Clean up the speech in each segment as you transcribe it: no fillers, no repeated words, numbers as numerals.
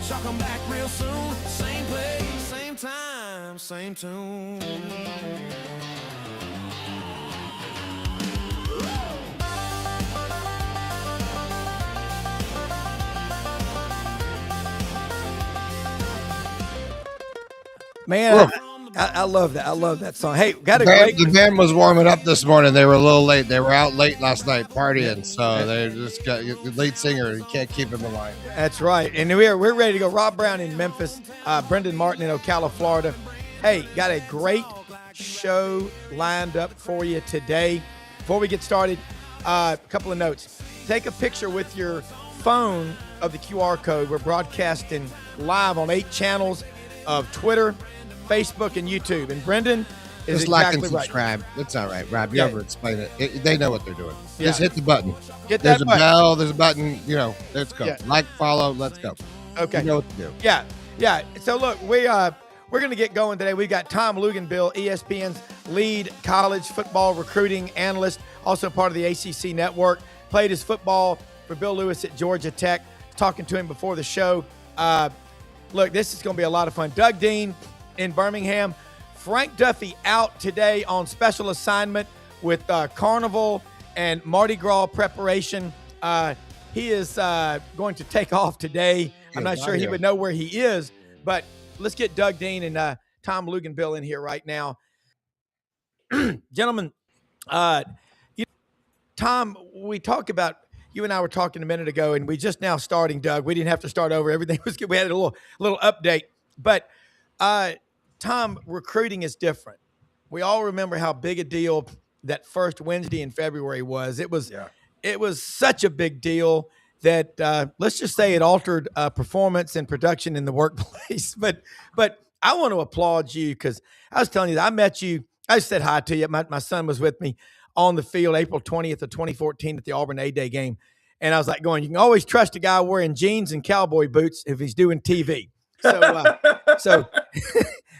much. I'll come back real soon. Same place, same time, same tune. Man, I love that. I love that song. Hey, got a great. The band was warming up this morning. They were a little late. They were out late last night partying, so they just got the lead singer. You can't keep him alive. That's right. And we're ready to go. Rob Browne in Memphis, Brendan Martin in Ocala, Florida. Hey, got a great show lined up for you today. Before we get started, a couple of notes. Take a picture with your phone of the QR code. We're broadcasting live on 8 channels of Twitter, Facebook, and YouTube. And Brendan is just like exactly and subscribe. right. It's all right, Rob. You ever explain it. They know what they're doing. Yeah. Just hit the button. Get There's that a button. bell. There's a button. Let's go. Yeah. Like, follow. Let's go. Okay. You know what to do. Yeah. So look, we're going to get going today. We've got Tom Luginbill, ESPN's lead college football recruiting analyst, also part of the ACC network. Played his football for Bill Lewis at Georgia Tech. Talking to him before the show. Look, this is going to be a lot of fun. Doug Dean in Birmingham. Frank Duffy out today on special assignment with Carnival and Mardi Gras preparation. He is going to take off today. I'm not sure he would know where he is, but let's get Doug Dean and Tom Luginbill in here right now. Gentlemen, Tom, we talked about, you and I were talking a minute ago, and we just now starting, Doug. We didn't have to start over. Everything was good. We had a little update. But, Tom, recruiting is different. We all remember how big a deal that first Wednesday in February was. It was such a big deal that let's just say it altered performance and production in the workplace. But I want to applaud you because I was telling you that I met you. I said hi to you. My son was with me on the field April 20th of 2014 at the Auburn A-Day game. And I was like going, you can always trust a guy wearing jeans and cowboy boots if he's doing TV. So,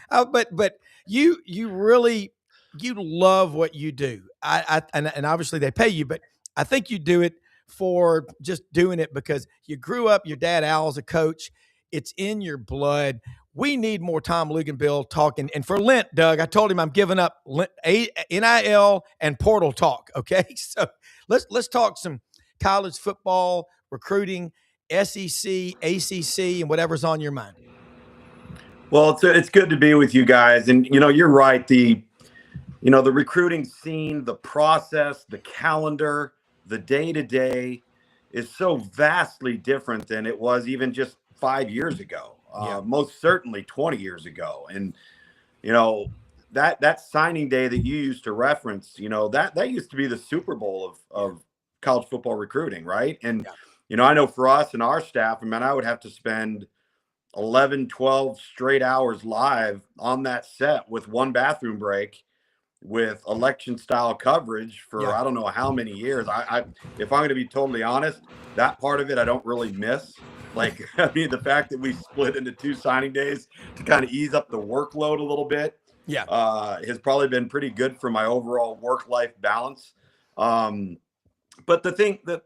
but you really, you love what you do. And obviously they pay you, but I think you do it for just doing it because you grew up, your dad Al's a coach. It's in your blood. We need more Tom Luginbill talking. And for Lent, Doug, I told him I'm giving up NIL and portal talk. Okay. So let's talk some college football, recruiting, SEC, ACC, and whatever's on your mind. Well, it's good to be with you guys. And, you're right. The recruiting scene, the process, the calendar, the day-to-day is so vastly different than it was even just 5 years ago. Most certainly 20 years ago. And, that signing day that you used to reference, that used to be the Super Bowl of college football recruiting, right? And, I know for us and our staff, I would have to spend 11, 12 straight hours live on that set with one bathroom break with election style coverage for I don't know how many years. If I'm going to be totally honest, that part of it I don't really miss. The fact that we split into 2 signing days to kind of ease up the workload a little bit has probably been pretty good for my overall work-life balance. But the thing that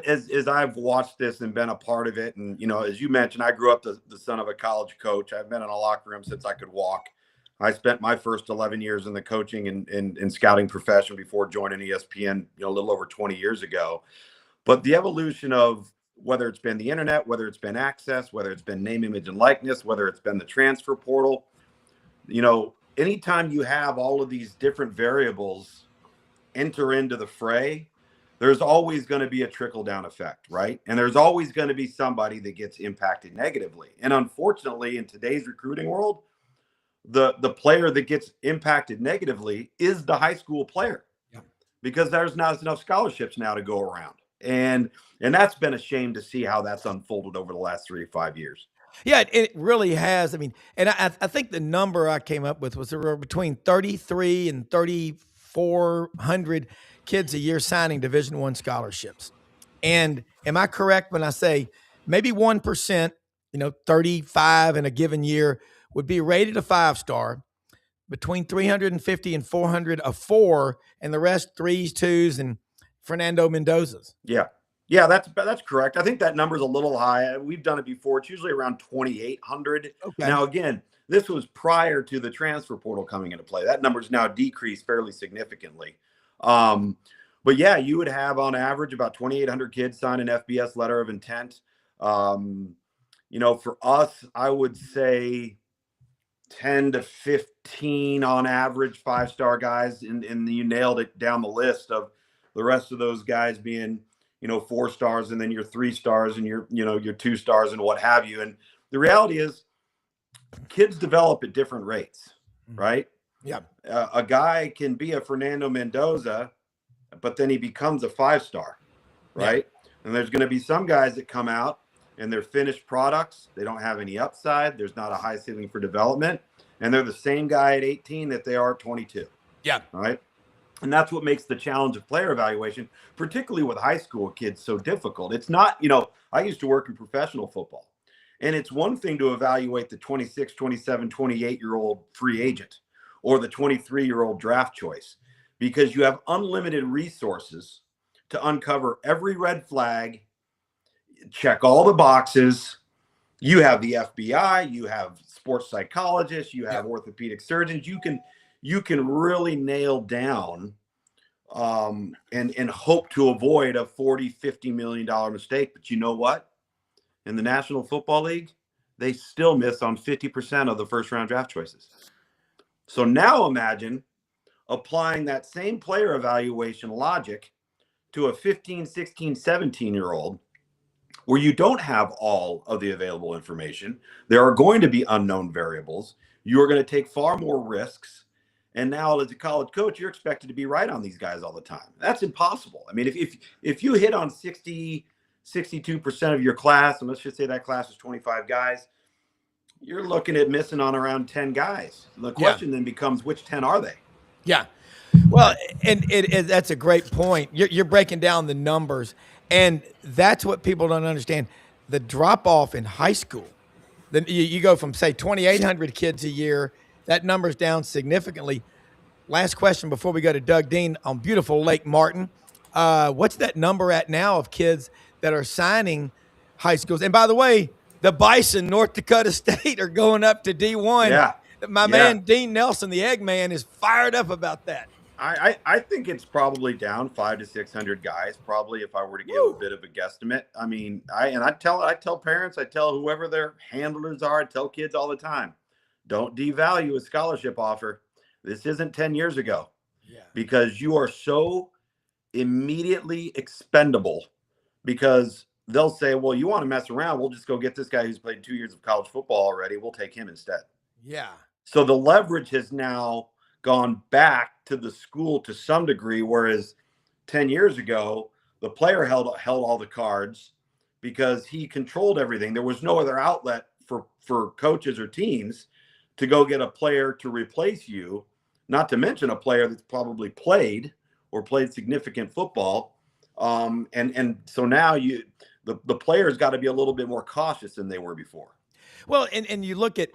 as I've watched this and been a part of it, and, as you mentioned, I grew up the son of a college coach. I've been in a locker room since I could walk. I spent my first 11 years in the coaching and scouting profession before joining ESPN, a little over 20 years ago. But the evolution of whether it's been the internet, whether it's been access, whether it's been name, image, and likeness, whether it's been the transfer portal, anytime you have all of these different variables enter into the fray, there's always going to be a trickle-down effect, right? And there's always going to be somebody that gets impacted negatively. And unfortunately, in today's recruiting world, the player that gets impacted negatively is the high school player because there's not enough scholarships now to go around. And that's been a shame to see how that's unfolded over the last 3 to 5 years. Yeah, it really has. And I think the number I came up with was there were between 33 and 3,400 kids a year signing Division I scholarships. And am I correct when I say maybe 1%, 35 in a given year would be rated a 5-star, between 350 and 400 a 4, and the rest 3s, 2s, and Fernando Mendoza's. Yeah. Yeah, that's correct. I think that number's a little high. We've done it before. It's usually around 2,800. Okay. Now, again, this was prior to the transfer portal coming into play. That number's now decreased fairly significantly. But yeah, you would have on average about 2,800 kids sign an FBS letter of intent. For us, I would say 10 to 15 on average 5-star guys, and you nailed it down the list of the rest of those guys being 4 stars, and then your 3 stars and your 2 stars and what have you. And the reality is kids develop at different rates, right? Yeah. A guy can be a Fernando Mendoza, but then he becomes a 5-star, right? Yeah. And there's going to be some guys that come out and they're finished products. They don't have any upside. There's not a high ceiling for development. And they're the same guy at 18 that they are at 22. Yeah. Right. And that's what makes the challenge of player evaluation, particularly with high school kids, so difficult. It's not, I used to work in professional football, and it's one thing to evaluate the 26, 27, 28-year-old free agent or the 23-year-old draft choice, because you have unlimited resources to uncover every red flag, check all the boxes. You have the FBI, you have sports psychologists, you have orthopedic surgeons. You can really nail down and hope to avoid a $40-50 million mistake. But you know what? In the National Football League, they still miss on 50% of the first-round draft choices. So now imagine applying that same player evaluation logic to a 15, 16, 17-year-old where you don't have all of the available information. There are going to be unknown variables. You are going to take far more risks. And now as a college coach, you're expected to be right on these guys all the time. That's impossible. I mean, if you hit on 62% of your class, and let's just say that class is 25 guys, you're looking at missing on around 10 guys. The question then becomes, which 10 are they? Yeah. Well, and that's a great point. You're breaking down the numbers, and that's what people don't understand. The drop-off in high school, then you go from, say, 2,800 kids a year. That number's down significantly. Last question before we go to Doug Dean on beautiful Lake Martin. What's that number at now of kids that are signing high schools? And by the way, the Bison, North Dakota State, are going up to D1. Yeah. My man, Dean Nelson, the Eggman, is fired up about that. I think it's probably down 500 to 600 guys, probably, if I were to give a bit of a guesstimate. I mean, I tell parents, I tell whoever their handlers are, I tell kids all the time, don't devalue a scholarship offer. This isn't 10 years ago, because you are so immediately expendable, because they'll say, well, you want to mess around, we'll just go get this guy who's played 2 years of college football already. We'll take him instead. Yeah. So the leverage has now gone back to the school to some degree, whereas 10 years ago, the player held all the cards because he controlled everything. There was no other outlet for coaches or teams to go get a player to replace you, not to mention a player that's probably played significant football. And so now the players got to be a little bit more cautious than they were before. Well, and you look at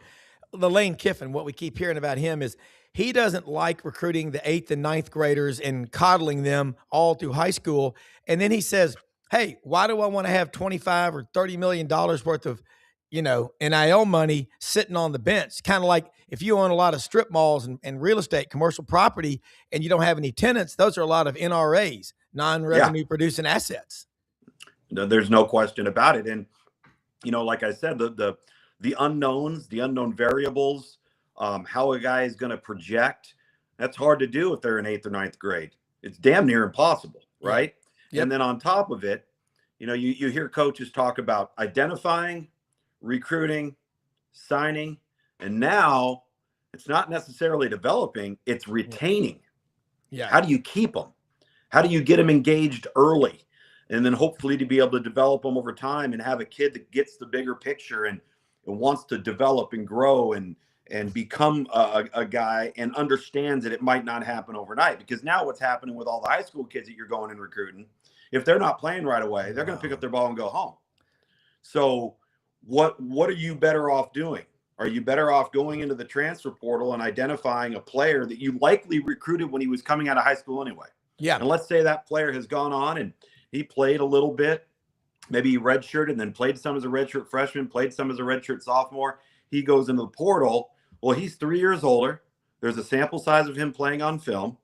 the Lane Kiffin, what we keep hearing about him is he doesn't like recruiting the 8th and 9th graders and coddling them all through high school. And then he says, hey, why do I want to have $25 or $30 million worth of, NIL money sitting on the bench? Kind of like if you own a lot of strip malls and real estate, commercial property, and you don't have any tenants, those are a lot of NRAs, non-revenue producing assets. No, there's no question about it. And, like I said, the unknowns, the unknown variables, how a guy is going to project, that's hard to do if they're in 8th or 9th grade. It's damn near impossible, right? Yep. And then on top of it, you hear coaches talk about identifying, recruiting, signing, and now it's not necessarily developing, it's retaining. Yeah. How do you keep them? How do you get them engaged early? And then hopefully to be able to develop them over time and have a kid that gets the bigger picture and wants to develop and grow and become a guy and understands that it might not happen overnight. Because now what's happening with all the high school kids that you're going and recruiting, if they're not playing right away, they're going to pick up their ball and go home. So what are you better off doing? Are you better off going into the transfer portal and identifying a player that you likely recruited when he was coming out of high school anyway? Yeah. And let's say that player has gone on and He played a little bit. Maybe he redshirted and then played some as a redshirt freshman, played some as a redshirt sophomore. He goes into the portal. Well, he's 3 years older. There's a sample size of him playing on film,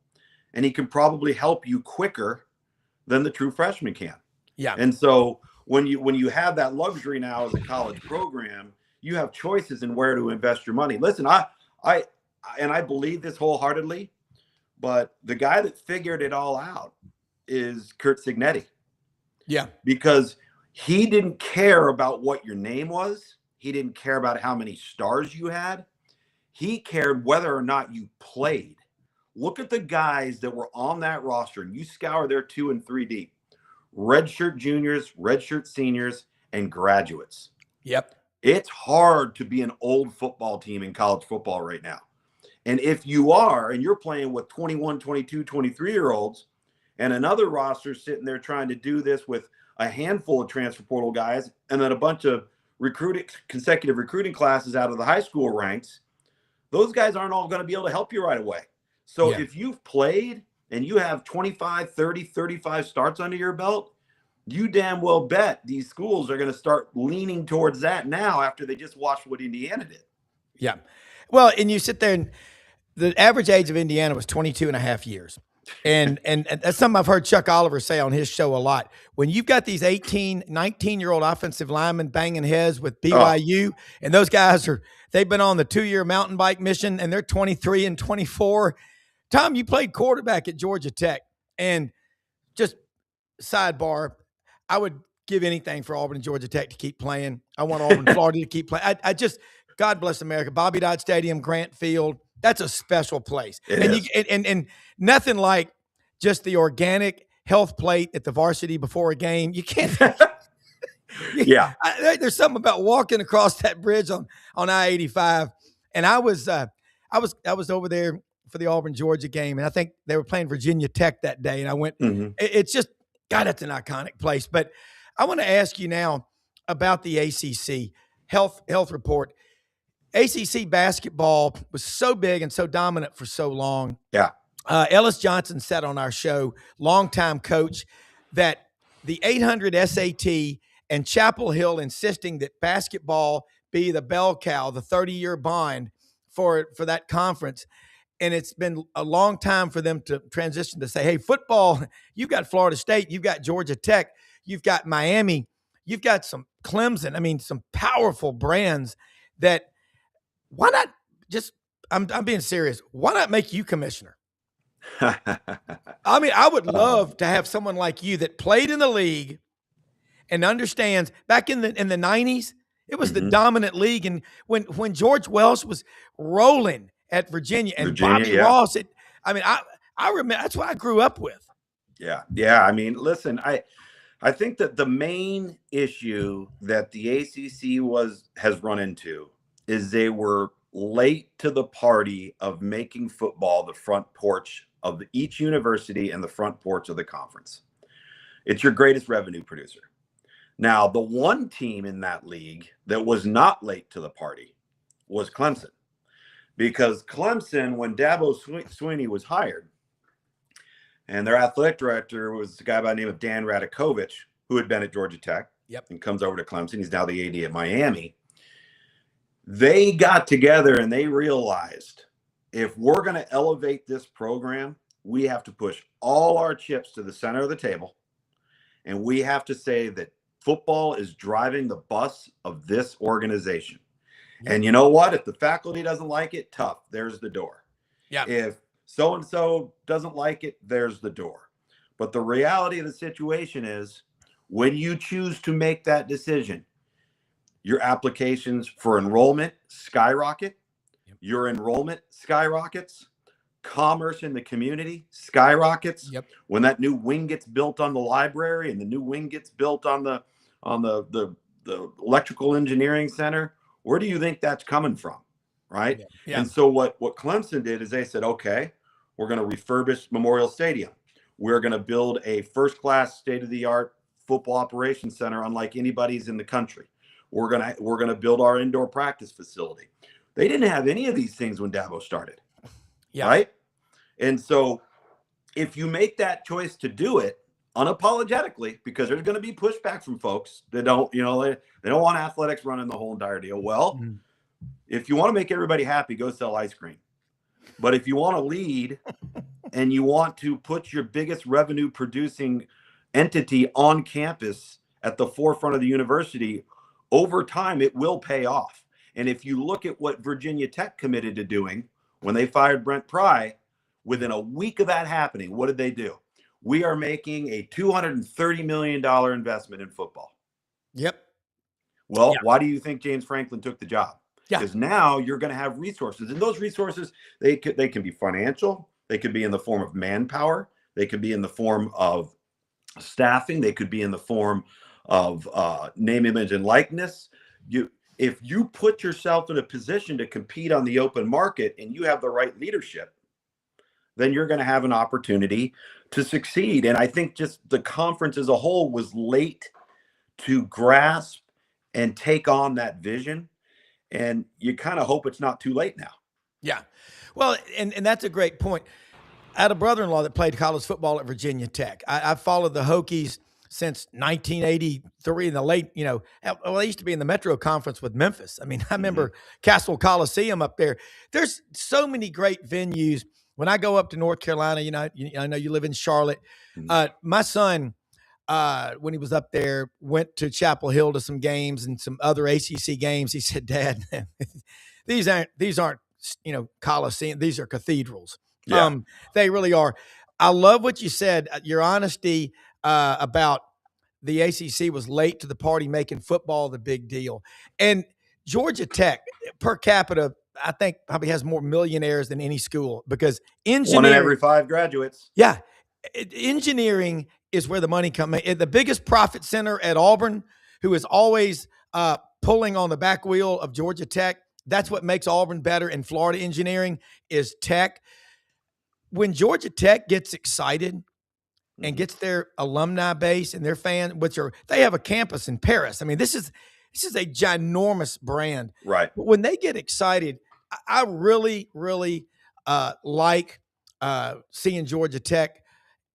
and he can probably help you quicker than the true freshman can. Yeah. And so when you have that luxury now as a college program, you have choices in where to invest your money. Listen, I believe this wholeheartedly, but the guy that figured it all out is Curt Cignetti. Yeah. Because he didn't care about what your name was. He didn't care about how many stars you had. He cared whether or not you played. Look at the guys that were on that roster, and you scour their 2 and 3 deep. Redshirt juniors, redshirt seniors, and graduates. Yep. It's hard to be an old football team in college football right now. And if you are, and you're playing with 21, 22, 23-year-olds, and another roster sitting there trying to do this with a handful of transfer portal guys, and then a bunch of consecutive recruiting classes out of the high school ranks, those guys aren't all going to be able to help you right away. So if you've played and you have 25, 30, 35 starts under your belt, you damn well bet these schools are going to start leaning towards that now after they just watched what Indiana did. Yeah. Well, and you sit there, and the average age of Indiana was 22 and a half years. And that's something I've heard Chuck Oliver say on his show a lot. When you've got these 18, 19-year-old offensive linemen banging heads with BYU, and those guys they've been on the 2-year mountain bike mission, and they're 23 and 24. Tom, you played quarterback at Georgia Tech, and just sidebar, I would give anything for Auburn and Georgia Tech to keep playing. I want Auburn, Florida to keep playing. I just, God bless America. Bobby Dodd Stadium, Grant Field, that's a special place. And nothing like just the organic health plate at the varsity before a game. You can't. There's something about walking across that bridge on I-85. And I was over there for the Auburn Georgia game, and I think they were playing Virginia Tech that day. And I went. It's just, God, it's an iconic place. But I want to ask you now about the ACC health report. ACC basketball was so big and so dominant for so long. Yeah. Ellis Johnson said on our show, longtime coach, that the 800 SAT and Chapel Hill insisting that basketball be the bell cow, the 30-year bond for that conference. And it's been a long time for them to transition to say, hey, football, you've got Florida State, you've got Georgia Tech, you've got Miami, you've got some Clemson. I mean, some powerful brands that, why not just, I'm being serious, why not make you commissioner? I mean, I would love to have someone like you that played in the league and understands. Back in the 90s, it was the dominant league. And when George Welsh was rolling at Virginia and Bobby Ross, I remember, that's what I grew up with. Yeah. Yeah. I mean, listen, I think that the main issue that the ACC has run into is they were late to the party of making football the front porch of each university and the front porch of the conference. It's your greatest revenue producer. Now, the one team in that league that was not late to the party was Clemson. Because Clemson, when Dabo Swinney was hired, and their athletic director was a guy by the name of Dan Radakovich, who had been at Georgia Tech and comes over to Clemson. He's now the AD at Miami. They got together and they realized, if we're going to elevate this program, we have to push all our chips to the center of the table. And we have to say that football is driving the bus of this organization. Yeah. And you know what? If the faculty doesn't like it, tough. There's the door. Yeah. If so-and-so doesn't like it, there's the door. But the reality of the situation is, when you choose to make that decision, your applications for enrollment skyrocket. Yep. Your enrollment skyrockets. Commerce in the community skyrockets. Yep. When that new wing gets built on the library and the new wing gets built on the electrical engineering center, where do you think that's coming from? Right. Yeah. Yeah. And so what Clemson did is they said, okay, we're going to refurbish Memorial Stadium. We're going to build a first-class, state-of-the-art football operations center unlike anybody's in the country. We're gonna build our indoor practice facility. They didn't have any of these things when Dabo started. Yeah. Right. And so if you make that choice to do it, unapologetically, because there's going to be pushback from folks that don't, you know, they don't want athletics running the whole entire deal. Well, if you want to make everybody happy, go sell ice cream. But if you want to lead and you want to put your biggest revenue producing entity on campus at the forefront of the university, over time, it will pay off. And if you look at what Virginia Tech committed to doing when they fired Brent Pry, within a week of that happening, what did they do? We are making a $230 million investment in football. Yep. Well, why do you think James Franklin took the job? Yeah. Because now you're going to have resources, and those resources, they can be financial, they could be in the form of manpower, they could be in the form of staffing, they could be in the form of name, image, and likeness. If you put yourself in a position to compete on the open market and you have the right leadership, then you're going to have an opportunity to succeed. And I think just the conference as a whole was late to grasp and take on that vision. And you kind of hope it's not too late now. Yeah. Well, and that's a great point. I had a brother-in-law that played college football at Virginia Tech. I followed the Hokies since 1983 in the late, you know, well, I used to be in the Metro Conference with Memphis. I mean, I remember Castle Coliseum up there. There's so many great venues. When I go up to North Carolina, you know, I know you live in Charlotte. My son, when he was up there, went to Chapel Hill to some games and some other ACC games. He said, "Dad, these aren't, you know, Coliseum. These are cathedrals. Yeah. They really are." I love what you said. Your honesty about the ACC was late to the party, making football the big deal. And Georgia Tech, per capita, I think probably has more millionaires than any school, because engineering, 1 in every 5 graduates. Yeah. Engineering is where the money comes. The biggest profit center at Auburn, who is always pulling on the back wheel of Georgia Tech. That's what makes Auburn better in Florida engineering is tech. When Georgia Tech gets excited and gets their alumni base and their fans, they have a campus in Paris. I mean, this is a ginormous brand. Right. But when they get excited, I really, really like seeing Georgia Tech,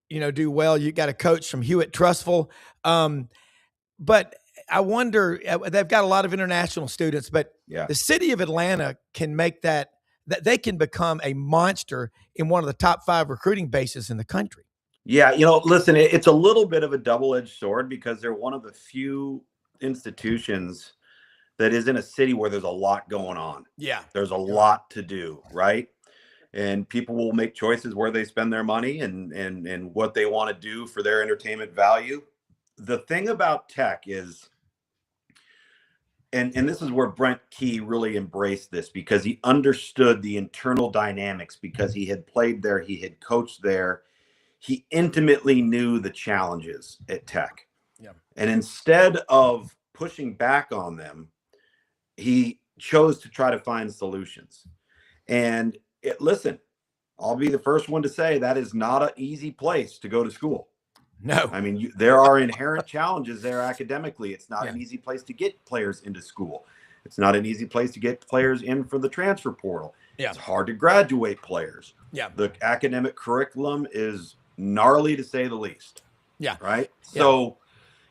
you know, do well. You got a coach from Hewitt Trustful. But I wonder, they've got a lot of international students, but the city of Atlanta can make that they can become a monster in one of the top 5 recruiting bases in the country. Yeah, you know, listen, it's a little bit of a double-edged sword, because they're one of the few institutions that is in a city where there's a lot going on. Yeah. There's a lot to do, right? And people will make choices where they spend their money and what they want to do for their entertainment value. The thing about Tech is, and this is where Brent Key really embraced this, because he understood the internal dynamics, because he had played there, he had coached there. He intimately knew the challenges at Tech. Yeah. And instead of pushing back on them, he chose to try to find solutions. And listen, I'll be the first one to say that is not an easy place to go to school. No. I mean, there are inherent challenges there academically. It's not an easy place to get players into school. It's not an easy place to get players in for the transfer portal. Yeah. It's hard to graduate players. Yeah. The academic curriculum is gnarly, to say the least. Yeah. Right. Yeah. So,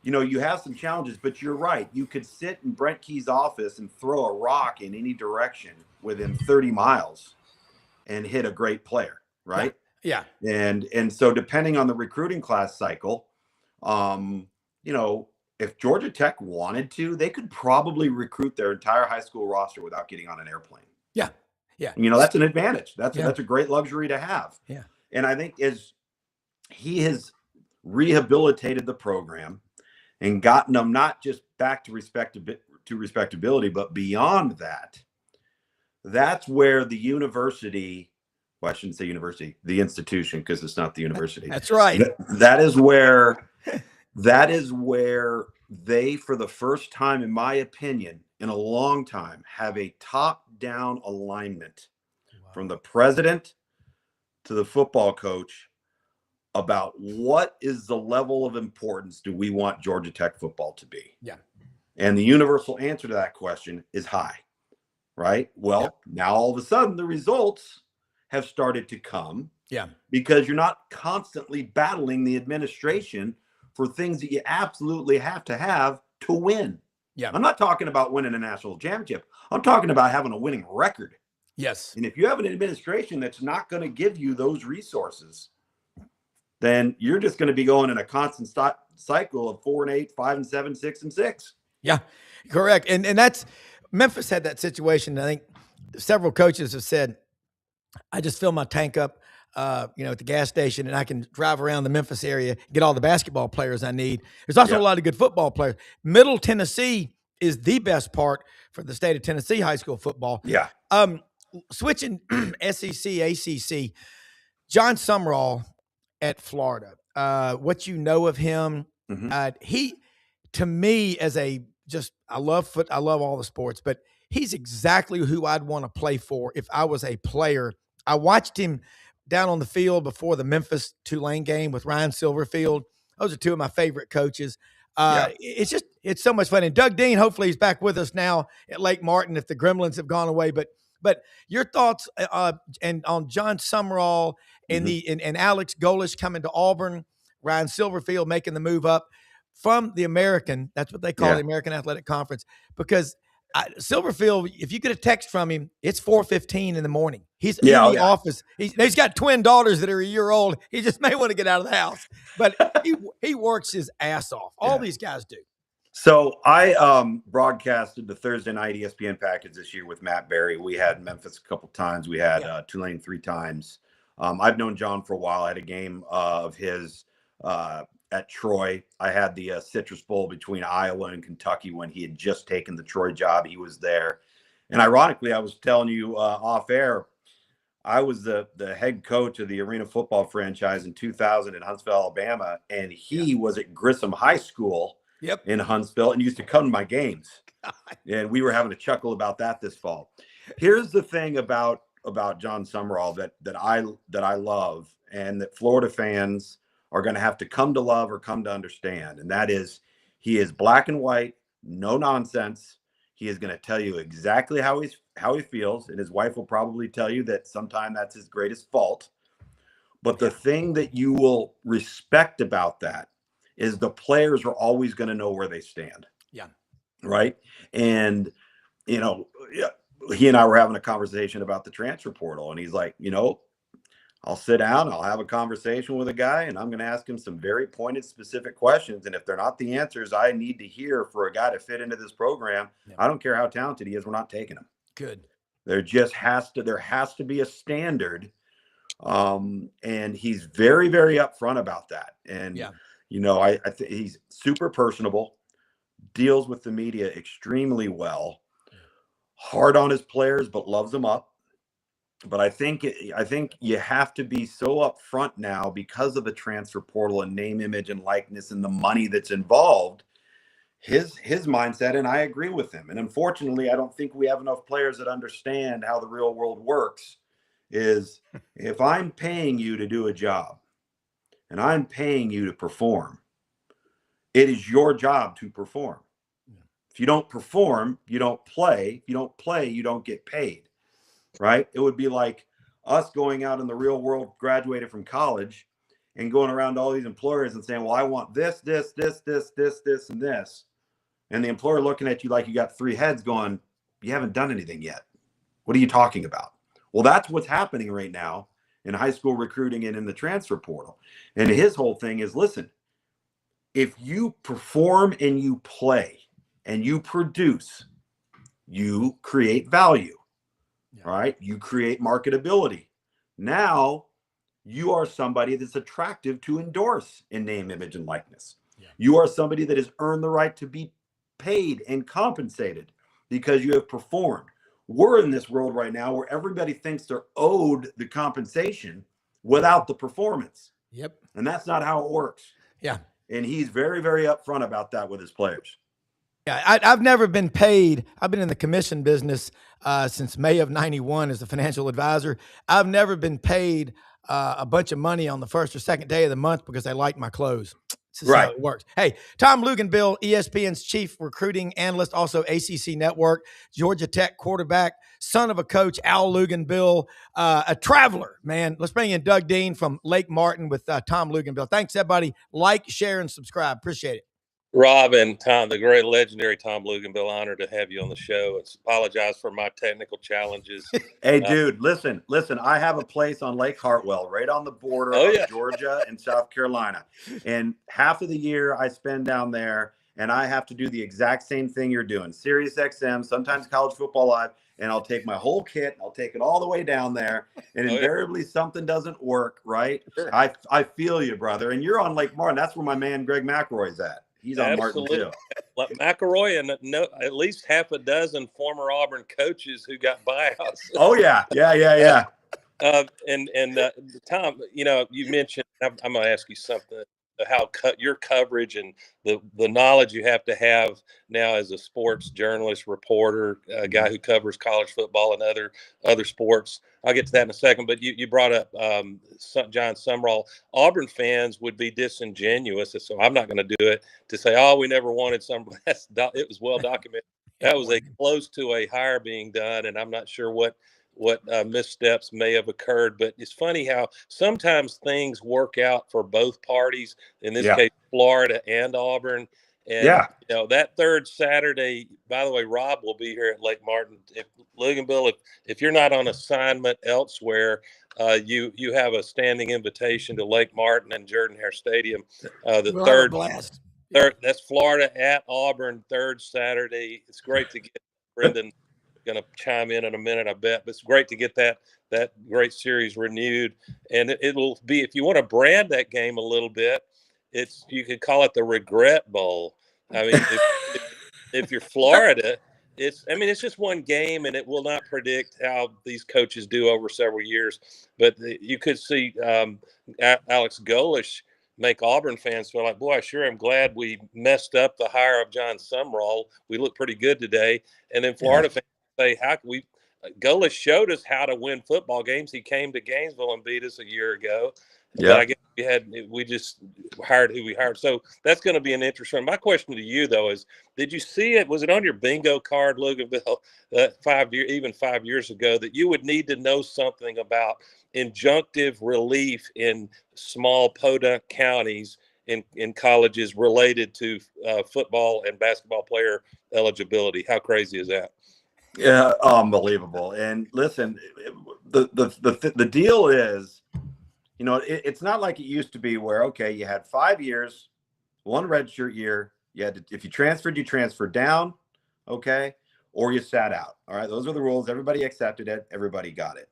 you know, you have some challenges, but you're right. You could sit in Brent Key's office and throw a rock in any direction within 30 miles and hit a great player. Right. Yeah. And so depending on the recruiting class cycle, you know, if Georgia Tech wanted to, they could probably recruit their entire high school roster without getting on an airplane. Yeah. Yeah. You know, that's an advantage. That's a great luxury to have. Yeah. And I think as he has rehabilitated the program and gotten them not just back to respectability, but beyond that, that's where the university, well, I shouldn't say university, the institution, because it's not the university. That's right. That is where they, for the first time, in my opinion, in a long time, have a top-down alignment from the president to the football coach about what is the level of importance do we want Georgia Tech football to be? Yeah. And the universal answer to that question is high, right? Well, now all of a sudden the results have started to come. Yeah. because you're not constantly battling the administration for things that you absolutely have to win. Yeah. I'm not talking about winning a national championship. I'm talking about having a winning record. Yes. And if you have an administration that's not going to give you those resources, then you're just going to be going in a constant cycle of 4-8, 5-7, 6-6. Yeah, correct. And that's Memphis had that situation. I think several coaches have said, I just fill my tank up, at the gas station, and I can drive around the Memphis area, get all the basketball players I need. There's also a lot of good football players. Middle Tennessee is the best part for the state of Tennessee high school football. Yeah. Switching SEC, ACC, John Sumrall at Florida. What you know of him? He, to me, I love all the sports, but he's exactly who I'd want to play for if I was a player. I watched him down on the field before the Memphis-Tulane game with Ryan Silverfield. Those are two of my favorite coaches. It's so much fun. And Doug Dean, hopefully he's back with us now at Lake Martin if the Gremlins have gone away. But your thoughts and on John Sumrall and and Alex Golish coming to Auburn, Ryan Silverfield making the move up from the American, that's what they call the American Athletic Conference, because Silverfield, if you get a text from him, it's 4:15 in the morning. He's in the office. He's got twin daughters that are a year old. He just may want to get out of the house, but he works his ass off. All these guys do. So I broadcasted the Thursday night ESPN package this year with Matt Berry. We had Memphis a couple times. We had Tulane 3 times. I've known John for a while. I had a game of his at Troy. I had the Citrus Bowl between Iowa and Kentucky when he had just taken the Troy job. He was there. And ironically, I was telling you off air, I was the head coach of the arena football franchise in 2000 in Huntsville, Alabama. And he was at Grissom High School in Huntsville and used to come to my games. And we were having a chuckle about that this fall. Here's the thing about John Sumrall that I love and that Florida fans are going to have to come to love or come to understand. And that is, he is black and white, no nonsense. He is going to tell you exactly how he feels. And his wife will probably tell you that sometimes that's his greatest fault. But the thing that you will respect about that is the players are always going to know where they stand. Yeah. Right. And, he and I were having a conversation about the transfer portal, and he's like, I'll sit down, I'll have a conversation with a guy, and I'm going to ask him some very pointed, specific questions. And if they're not the answers I need to hear for a guy to fit into this program, I don't care how talented he is, we're not taking him. Good. There has to be a standard. And he's very, very upfront about that. And, I think he's super personable, deals with the media extremely well, hard on his players, but loves them up. But I think you have to be so upfront now because of the transfer portal and name, image, and likeness and the money that's involved. His mindset, and I agree with him. And unfortunately, I don't think we have enough players that understand how the real world works. Is if I'm paying you to do a job and I'm paying you to perform, it is your job to perform. If you don't perform, you don't play. If you don't play, you don't get paid. Right? It would be like us going out in the real world, graduated from college, and going around to all these employers and saying, well, I want this, and this. And the employer looking at you like you got 3 heads going, you haven't done anything yet. What are you talking about? Well, that's what's happening right now in high school recruiting and in the transfer portal. And his whole thing is, listen, if you perform and you play and you produce, you create value. Right? You create marketability. Now you are somebody that's attractive to endorse in name, image, and likeness. You are somebody that has earned the right to be paid and compensated because you have performed. We're in this world right now where everybody thinks they're owed the compensation without the performance. Yep. And that's not how it works. Yeah. And he's very, very upfront about that with his players. Yeah, I've never been paid. I've been in the commission business since May of '91 as a financial advisor. I've never been paid a bunch of money on the first or second day of the month because they like my clothes. This is how it works. Hey, Tom Luginbill, ESPN's chief recruiting analyst, also ACC Network, Georgia Tech quarterback, son of a coach, Al Luginbill, a traveler, man. Let's bring in Doug Dean from Lake Martin with Tom Luginbill. Thanks, everybody. Like, share, and subscribe. Appreciate it. Rob and Tom, the great legendary Tom Luginbill, honored to have you on the show. It's apologize for my technical challenges. Hey, dude, listen. I have a place on Lake Hartwell, right on the border of Georgia and South Carolina. And half of the year I spend down there, and I have to do the exact same thing you're doing. Sirius XM, sometimes College Football Live, and I'll take my whole kit, I'll take it all the way down there, and invariably something doesn't work, right? Sure. I feel you, brother. And you're on Lake Martin. That's where my man Greg McElroy's at. He's on Martin too. McElroy and at least half a dozen former Auburn coaches who got buyouts. Oh yeah. Tom, you mentioned. I'm going to ask you something. How your coverage and the knowledge you have to have now as a sports journalist, reporter, a guy who covers college football and other sports. I'll get to that in a second. But you brought up John Sumrall. Auburn fans would be disingenuous, so I'm not going to do it, to say, "Oh, we never wanted some." It was well documented. That was close to a hire being done, and I'm not sure what missteps may have occurred, but it's funny how sometimes things work out for both parties. In this case, Florida and Auburn. And that third Saturday, by the way, Rob will be here at Lake Martin. Luginbill, if you're not on assignment elsewhere, you have a standing invitation to Lake Martin and Jordan-Hare Stadium. We'll have a blast. That's Florida at Auburn, third Saturday. It's great to get Brendan going to chime in a minute, I bet. But it's great to get that great series renewed. And it'll be, if you want to brand that game a little bit, you could call it the Regret Bowl. I mean, if you're Florida, it's just one game, and it will not predict how these coaches do over several years. But you could see Alex Gauex make Auburn fans feel like, boy, I sure am glad we messed up the hire of John Sumrall. We look pretty good today. And then Florida fans say, how can we? Gauex showed us how to win football games. He came to Gainesville and beat us a year ago. Yeah. But I guess we just hired who we hired. So that's going to be an interesting. My question to you, though, is: did you see it? Was it on your bingo card, Luginbill, 5 years ago, that you would need to know something about injunctive relief in small podunk counties in colleges related to football and basketball player eligibility? How crazy is that? Yeah, unbelievable. And listen, the deal is, it's not like it used to be where, okay, you had 5 years, one redshirt year. You had to, if you transferred down, okay, or you sat out. All right, those are the rules. Everybody accepted it. Everybody got it.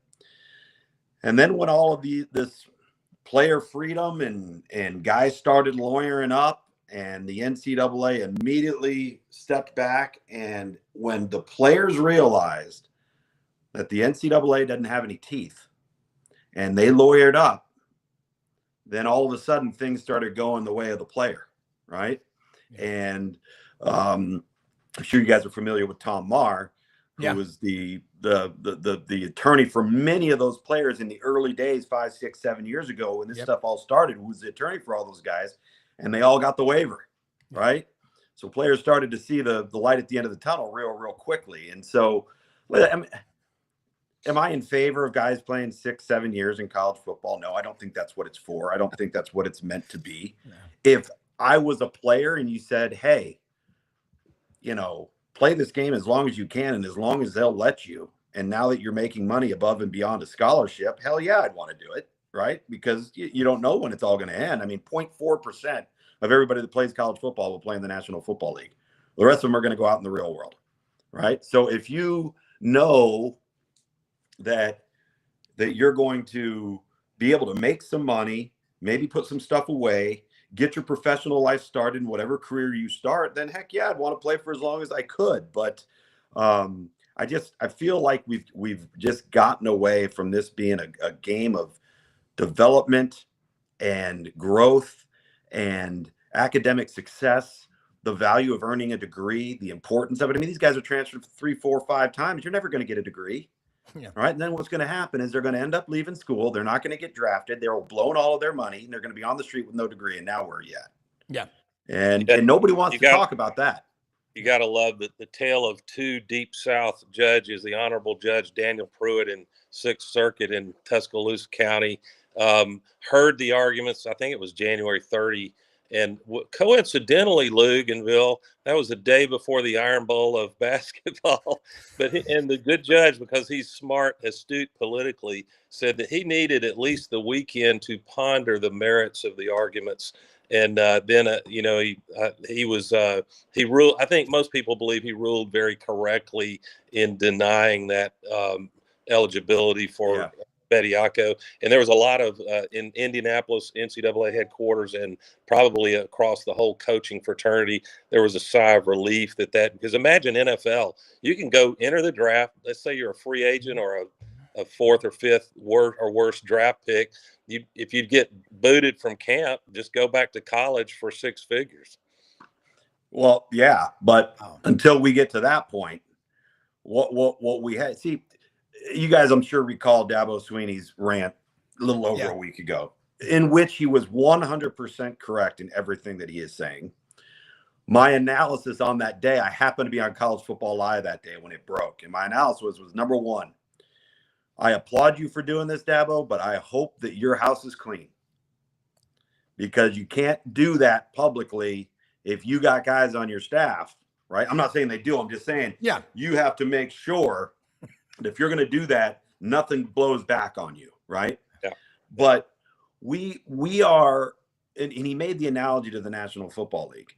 And then when all of this player freedom and guys started lawyering up, and the NCAA immediately stepped back, and when the players realized that the NCAA doesn't have any teeth, and they lawyered up, then all of a sudden things started going the way of the player, right? And I'm sure you guys are familiar with Tom Marr, who was the attorney for many of those players in the early days, 5, 6, 7 years ago when this stuff all started. Who was the attorney for all those guys, and they all got the waiver, right? So players started to see the light at the end of the tunnel real quickly. And so, am I in favor of guys playing 6, 7 years in college football? No, I don't think that's what it's for. I don't think that's what it's meant to be. No. If I was a player and you said, hey, play this game as long as you can and as long as they'll let you, and now that you're making money above and beyond a scholarship, hell yeah, I'd want to do it, right? Because you don't know when it's all going to end. I mean, 0.4% of everybody that plays college football will play in the National Football League. The rest of them are going to go out in the real world, right? So if you know that you're going to be able to make some money, maybe put some stuff away, get your professional life started in whatever career you start, then heck yeah, I'd want to play for as long as I could. But I feel like we've just gotten away from this being a game of development and growth and academic success, the value of earning a degree, the importance of it. I mean, these guys are transferred 3, 4, 5 times. You're never going to get a degree. Yeah. Right. And then what's going to happen is they're going to end up leaving school. They're not going to get drafted. They're blowing all of their money, and they're going to be on the street with no degree. And now where are you at? Yeah. And nobody wants to got- talk about that. You got to love the tale of two Deep South judges, the Honorable Judge Daniel Pruitt in Sixth Circuit in Tuscaloosa County, heard the arguments. I think it was January 30. And coincidentally, Luginbill, that was the day before the Iron Bowl of basketball. And the good judge, because he's smart, astute politically, said that he needed at least the weekend to ponder the merits of the arguments. And then, he ruled. I think most people believe he ruled very correctly in denying that eligibility for Bediako. And there was a lot of in Indianapolis NCAA headquarters and probably across the whole coaching fraternity, there was a sigh of relief because imagine NFL, you can go enter the draft. Let's say you're a free agent or a fourth or fifth worst draft pick. If you get booted from camp, just go back to college for six figures. Well, yeah, but until we get to that point, what we had, see, you guys, I'm sure recall Dabo Sweeney's rant a little over a week ago, in which he was 100% correct in everything that he is saying. My analysis on that day, I happened to be on College Football Live that day when it broke, and my analysis was number one, I applaud you for doing this, Dabo, but I hope that your house is clean, because you can't do that publicly if you got guys on your staff, right? I'm not saying they do. I'm just saying you have to make sure that if you're going to do that, nothing blows back on you, right? Yeah. But we are, and he made the analogy to the National Football League.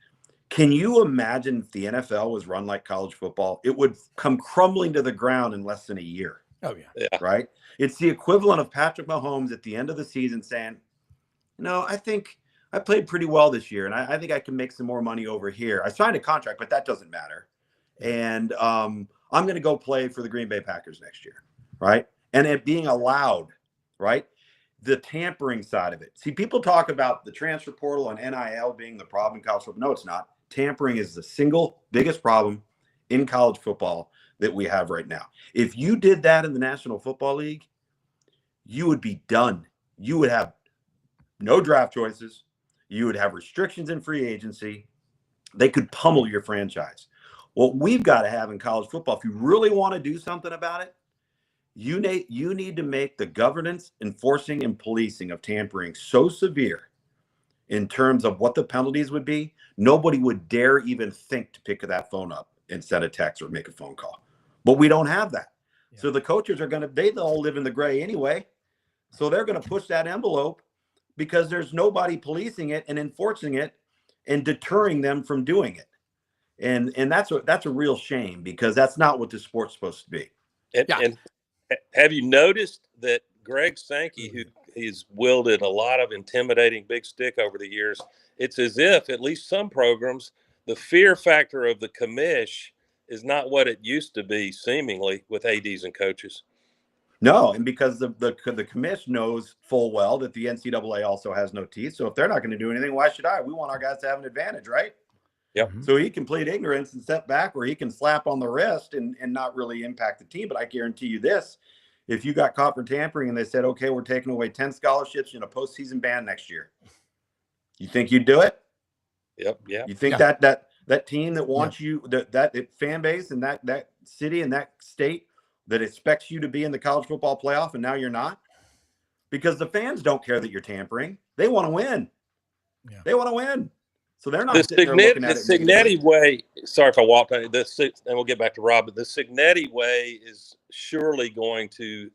Can you imagine if the NFL was run like college football? It would come crumbling to the ground in less than a year. Oh, yeah. Right? It's the equivalent of Patrick Mahomes at the end of the season saying, I think I played pretty well this year, and I think I can make some more money over here. I signed a contract, but that doesn't matter. And I'm going to go play for the Green Bay Packers next year, right? And it being allowed, right? The tampering side of it. See, people talk about the transfer portal and NIL being the problem in college football. No, it's not. Tampering is the single biggest problem in college football that we have right now. If you did that in the National Football League, you would be done. You would have no draft choices. You would have restrictions in free agency. They could pummel your franchise. What we've got to have in college football, if you really want to do something about it, you need to make the governance, enforcing, and policing of tampering so severe in terms of what the penalties would be, nobody would dare even think to pick that phone up and send a text or make a phone call. But we don't have that. Yeah. So the coaches are they all live in the gray anyway. So they're going to push that envelope because there's nobody policing it and enforcing it and deterring them from doing it. And that's a real shame, because that's not what the sport's supposed to be. And have you noticed that Greg Sankey, who he's wielded a lot of intimidating big stick over the years, it's as if at least some programs, the fear factor of the commish is not what it used to be, seemingly, with ADs and coaches. No, and because the commish knows full well that the NCAA also has no teeth. So if they're not going to do anything, why should I? We want our guys to have an advantage, right? Yep. So he can plead ignorance and step back, or he can slap on the wrist and not really impact the team. But I guarantee you this, if you got caught for tampering and they said, okay, we're taking away 10 scholarships in a postseason ban next year, you think you'd do it? Yep. Yeah. You think that team that wants you, that fan base and that city and that state that expects you to be in the college football playoff, and now you're not? Because the fans don't care that you're tampering. They want to win. Yeah. They want to win. So they're not sitting there looking at it. The Signetti way, sorry if I walked on it, and we'll get back to Rob, but the Signetti way is surely going to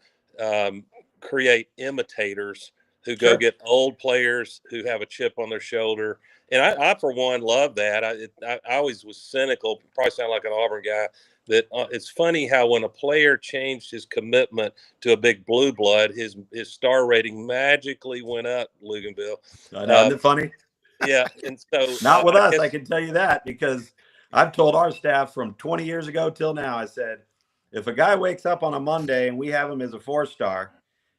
create imitators who go get old players who have a chip on their shoulder. And I for one, love that. I always was cynical, probably sound like an Auburn guy, that it's funny how when a player changed his commitment to a big blue blood, his star rating magically went up, Luginbill. Isn't it funny? Yeah. And so not with us, I can tell you that, because I've told our staff from 20 years ago till now, I said, if a guy wakes up on a Monday and we have him as a 4-star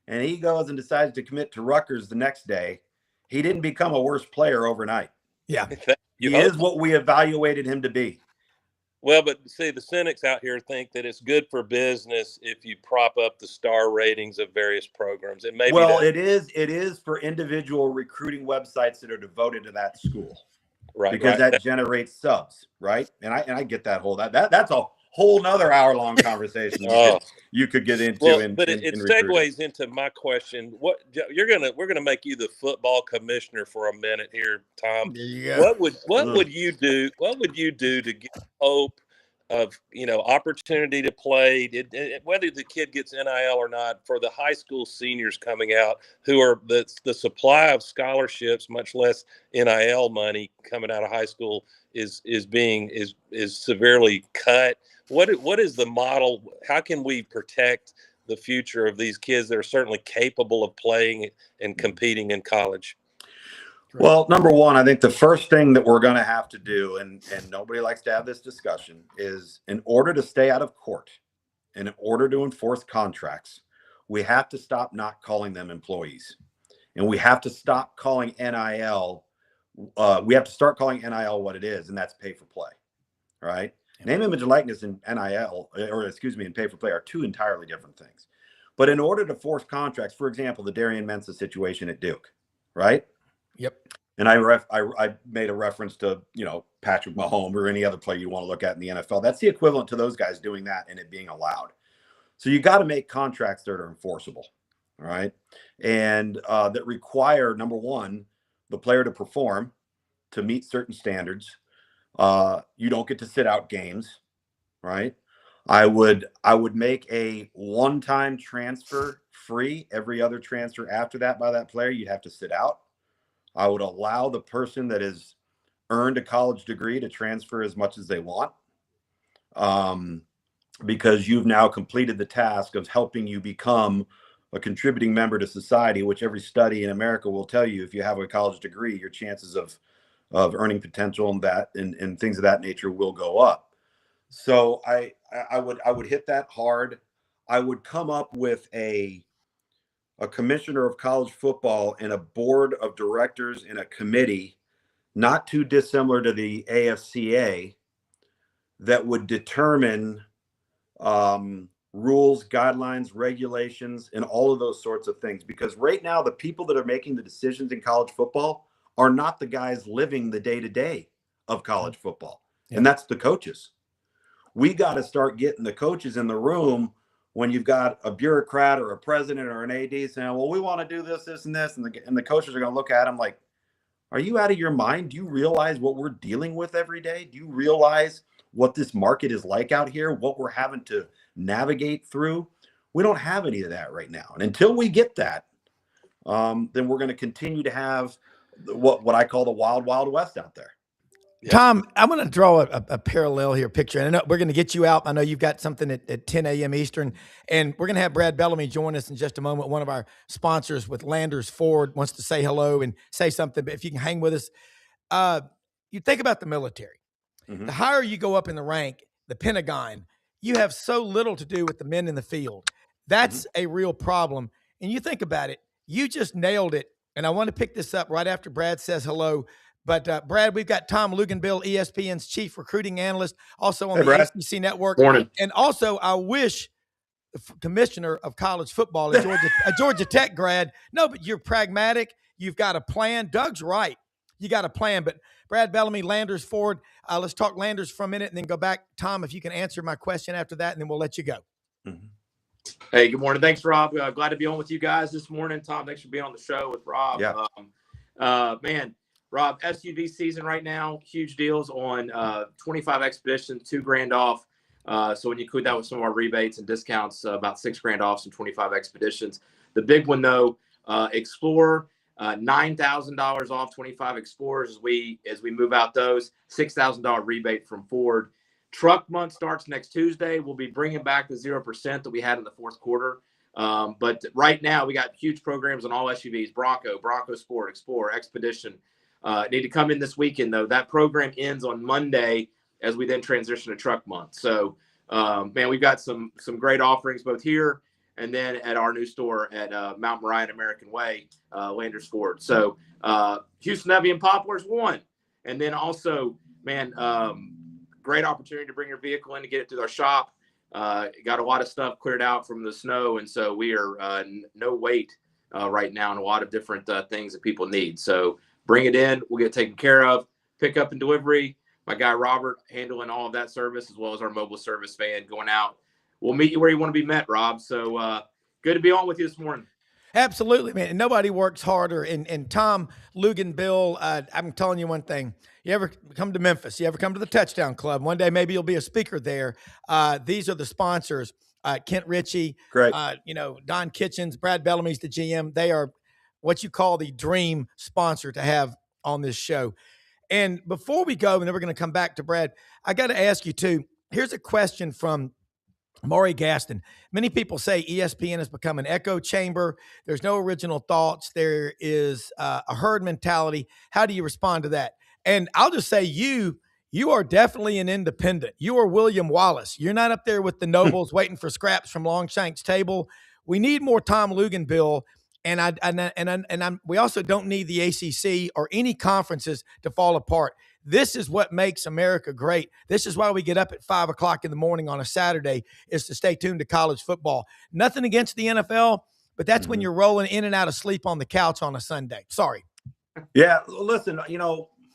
and he goes and decides to commit to Rutgers the next day, he didn't become a worse player overnight. Yeah. He is what we evaluated him to be. Well, but see, the cynics out here think that it's good for business if you prop up the star ratings of various programs. It is for individual recruiting websites that are devoted to that school. Right. because that generates subs, right? And I get that whole that's a whole nother hour-long conversation you could get into well, in but it recruiting. segues into my question. We're gonna make you the football commissioner for a minute here, Tom. There you go. What would you do? What would you do to get hope of opportunity to play? Whether the kid gets NIL or not, for the high school seniors coming out who are the supply of scholarships, much less NIL money coming out of high school is severely cut. What is the model? How can we protect the future of these kids that are certainly capable of playing and competing in college? Well, number one, I think the first thing that we're going to have to do, and nobody likes to have this discussion, is in order to stay out of court and in order to enforce contracts, we have to stop not calling them employees. And we have to stop calling NIL. We have to start calling NIL what it is, and that's pay for play. Right? Name, image, and likeness in NIL, in pay for play are two entirely different things. But in order to force contracts, for example, the Darian Mensah situation at Duke, right? Yep. And I made a reference to, Patrick Mahomes or any other player you want to look at in the NFL. That's the equivalent to those guys doing that and it being allowed. So you got to make contracts that are enforceable, right? And that require, number one, the player to perform, to meet certain standards. You don't get to sit out games, right? I would make a one-time transfer free. Every other transfer after that by that player, you'd have to sit out. I would allow the person that has earned a college degree to transfer as much as they want, because you've now completed the task of helping you become a contributing member to society, which every study in America will tell you, if you have a college degree, your chances of earning potential and things of that nature will go up. So I would hit that hard. I would come up with a commissioner of college football and a board of directors and a committee not too dissimilar to the AFCA that would determine rules, guidelines, regulations, and all of those sorts of things. Because right now, the people that are making the decisions in college football are not the guys living the day-to-day of college football. Yeah. And that's the coaches. We got to start getting the coaches in the room when you've got a bureaucrat or a president or an AD saying, well, we want to do this, this, and this. And the coaches are going to look at them like, are you out of your mind? Do you realize what we're dealing with every day? Do you realize what this market is like out here, what we're having to navigate through? We don't have any of that right now. And until we get that, then we're going to continue to have what I call the wild, wild west out there. Yep. Tom, I'm going to draw a parallel here picture. And I know we're going to get you out. I know you've got something at 10 a.m. Eastern. And we're going to have Brad Bellamy join us in just a moment. One of our sponsors with Landers Ford wants to say hello and say something. But if you can hang with us, you think about the military. Mm-hmm. The higher you go up in the rank, the Pentagon, you have so little to do with the men in the field. That's a real problem. And you think about it, you just nailed it. And I want to pick this up right after Brad says hello. But Brad, we've got Tom Luginbill, ESPN's chief recruiting analyst, also on the ACC network. Morning. And also, I wish the commissioner of college football, a Georgia Tech grad. No, but you're pragmatic. You've got a plan. Doug's right. You got a plan. But Brad Bellamy, Landers Ford. Let's talk Landers for a minute and then go back. Tom, if you can answer my question after that, and then we'll let you go. Mm-hmm. Hey, good morning. Thanks, Rob. Glad to be on with you guys this morning. Tom, thanks for being on the show with Rob. Yeah. Man, Rob, SUV season right now, huge deals on 25 expeditions, $2,000 off. So when you include that with some of our rebates and discounts, about $6,000 off some 25 expeditions. The big one though, Explorer, $9,000 off 25 Explorers as we move out those, $6,000 rebate from Ford. Truck month starts next Tuesday. We'll be bringing back the 0% that we had in the fourth quarter. But right now we got huge programs on all SUVs: Bronco Sport, Explorer, Expedition. Need to come in this weekend though. That program ends on Monday as we then transition to truck month. So, man, we've got some great offerings both here and then at our new store at Mount Moriah and American Way, Landers Ford. So, Houston Levy and Poplars one, and then also, man, great opportunity to bring your vehicle in to get it to our shop. Got a lot of stuff cleared out from the snow, and so we are no wait right now on a lot of different things that people need. So bring it in. We'll get it taken care of. pickup and delivery. My guy Robert handling all of that service, as well as our mobile service van going out. We'll meet you where you want to be met, Rob. So good to be on with you this morning. Absolutely, man. And nobody works harder. And Tom Luginbill, I'm telling you one thing. You ever come to Memphis? You ever come to the Touchdown Club? One day maybe you'll be a speaker there. These are the sponsors. Kent Ritchie, Great. Don Kitchens, Brad Bellamy's the GM. They are what you call the dream sponsor to have on this show. And before we go, and then we're going to come back to Brad, I got to ask you too. Here's a question from Maury Gaston. Many people say ESPN has become an echo chamber. There's no original thoughts. There is a herd mentality. How do you respond to that? And I'll just say you are definitely an independent. You are William Wallace. You're not up there with the nobles waiting for scraps from Longshank's table. We need more Tom Luginbill. And we also don't need the ACC or any conferences to fall apart. This is what makes America great. This is why we get up at 5 o'clock in the morning on a Saturday, is to stay tuned to college football. Nothing against the NFL, but that's when you're rolling in and out of sleep on the couch on a Sunday. Sorry. Yeah, listen,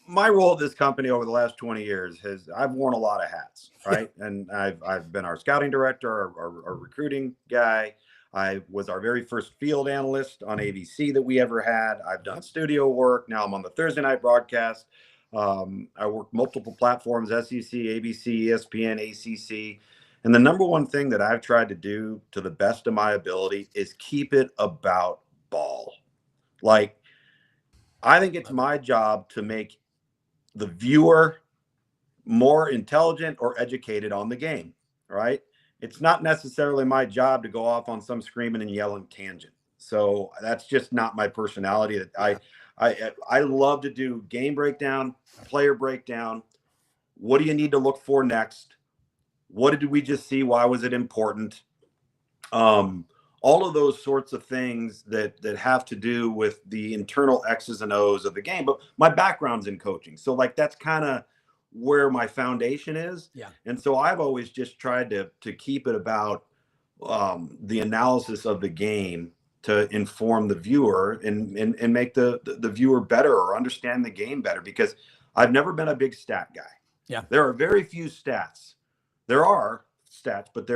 my role at this company over the last 20 years I've worn a lot of hats, right? And I've been our scouting director, our recruiting guy. I was our very first field analyst on ABC that we ever had. I've done studio work. Now I'm on the Thursday night broadcast. I work multiple platforms, SEC, ABC, ESPN, ACC. And the number one thing that I've tried to do to the best of my ability is keep it about ball. Like, I think it's my job to make the viewer more intelligent or educated on the game, right? It's not necessarily my job to go off on some screaming and yelling tangent. So that's just not my personality. That I love to do game breakdown, player breakdown. What do you need to look for next? What did we just see? Why was it important? All of those sorts of things that have to do with the internal X's and O's of the game. But my background's in coaching. So like, that's kind of where my foundation is. Yeah. And so I've always just tried to keep it about the analysis of the game to inform the viewer and make the viewer better or understand the game better, because I've never been a big stat guy. Yeah. There are very few stats. There are stats, but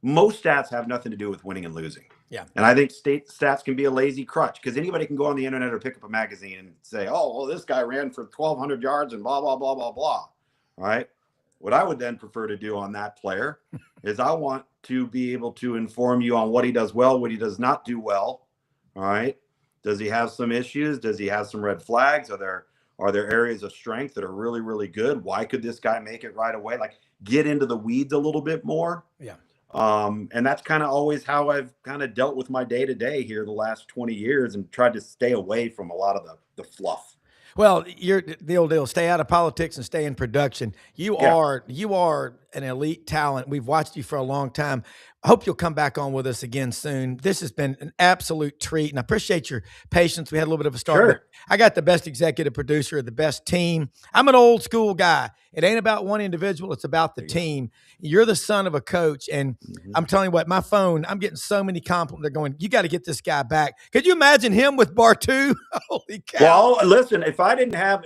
most stats have nothing to do with winning and losing. Yeah. And I think stats can be a lazy crutch, because anybody can go on the internet or pick up a magazine and say, oh, well, this guy ran for 1,200 yards and blah, blah, blah, blah, blah. All right. What I would then prefer to do on that player is I want to be able to inform you on what he does well, what he does not do well. All right. Does he have some issues? Does he have some red flags? Are there areas of strength that are really, really good? Why could this guy make it right away? Like, get into the weeds a little bit more. Yeah. And that's kind of always how I've kind of dealt with my day-to-day here the last 20 years and tried to stay away from a lot of the fluff. Well, you're the old deal. Stay out of politics and stay in production. You are an elite talent. We've watched you for a long time. I hope you'll come back on with us again soon. This has been an absolute treat, and I appreciate your patience. We had a little bit of a start. Sure. I got the best executive producer, the best team. I'm an old school guy. It ain't about one individual. It's about the team. You're the son of a coach. And I'm telling you what, my phone, I'm getting so many compliments. They're going, you got to get this guy back. Could you imagine him with Bartu? Holy cow. Well, listen, if I didn't have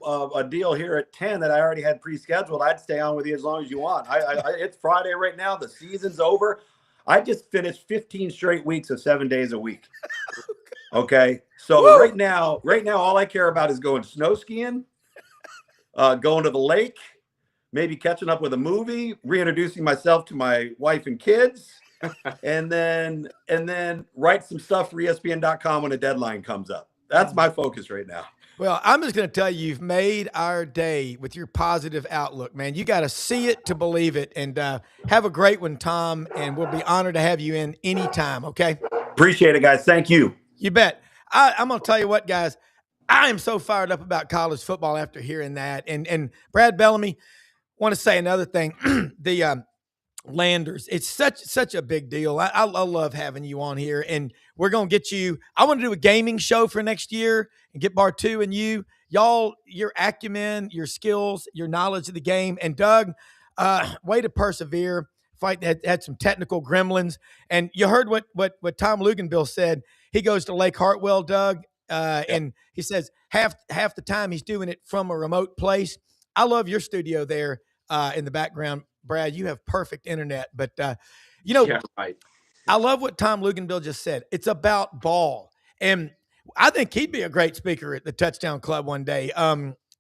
a deal here at 10 that I already had pre-scheduled, I'd stay on with you as long as you want. It's Friday right now. The season's over. I just finished 15 straight weeks of 7 days a week. Okay. So Woo! right now, all I care about is going snow skiing, going to the lake, maybe catching up with a movie, reintroducing myself to my wife and kids, and then write some stuff for ESPN.com when a deadline comes up. That's my focus right now. Well, I'm just going to tell you, you've made our day with your positive outlook, man. You got to see it to believe it. And have a great one, Tom. And we'll be honored to have you in anytime. Okay. Appreciate it, guys. Thank you. You bet. I'm going to tell you what, guys, I am so fired up about college football after hearing that. And Brad Bellamy, want to say another thing. The Landers, it's such a big deal. I love having you on here, and we're going to get you. I want to do a gaming show for next year and get Bartu and y'all, your acumen, your skills, your knowledge of the game. And Doug, way to persevere. Fight had some technical gremlins, and you heard what Tom Luginbill said. He goes to Lake Hartwell, Doug. And he says half the time he's doing it from a remote place. I love your studio there in the background, Brad. You have perfect internet, but Yeah, right. I love what Tom Luginbill just said. It's about ball, and I think he'd be a great speaker at the Touchdown Club one day.